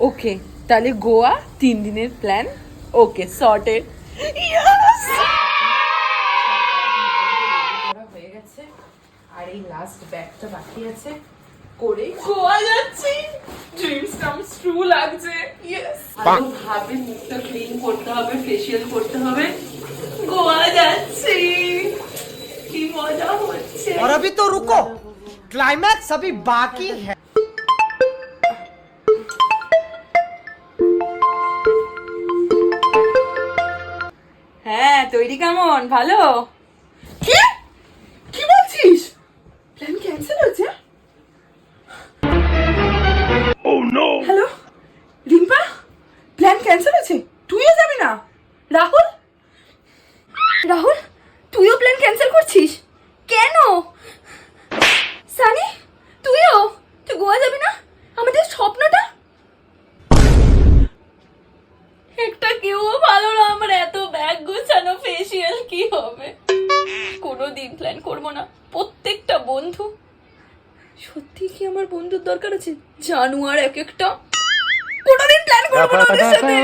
ওকে, তাহলে গোয়া 3 দিনের প্ল্যান। ওকে, সর্টেড। হয়ে গেছে, আর এই লাস্ট ব্যাগটা বাকি আছে, করে গোয়া যাচ্ছি। ড্রিমস কামস ট্রু লাগছে। ইয়েস, আমি ভাবি মুখটা ক্লিন করতে হবে, ফেশিয়াল করতে হবে, গোয়া যাচ্ছি। কি মজা হচ্ছে। और अभी तो रुको, क्लाइमैक्स अभी बाकी है। হ্যাঁ, তৈরি কেমন? ভালো? কি কি বলছিস? প্ল্যান ক্যান্সেল হচ্ছে? Oh no. Hello Rimpa, plan cancel হচ্ছে? তুইও যাবি না? রাহুল, রাহুল তুইও প্ল্যান ক্যান্সেল করছিস কেন? সানি তুইও? তুই গোয়া যাবি না? আমাদের স্বপ্নটা একটা কেউ ভালো না। আমার এত ব্যাগ গোছানো, ফেসিয়াল কি হবে? কোনোদিন প্ল্যান করবো না। প্রত্যেকটা বন্ধু, সত্যি কি আমার বন্ধুর দরকার আছে? জানুয়ার এক একটা, কোনোদিন প্ল্যান করবো না ওদের সাথে।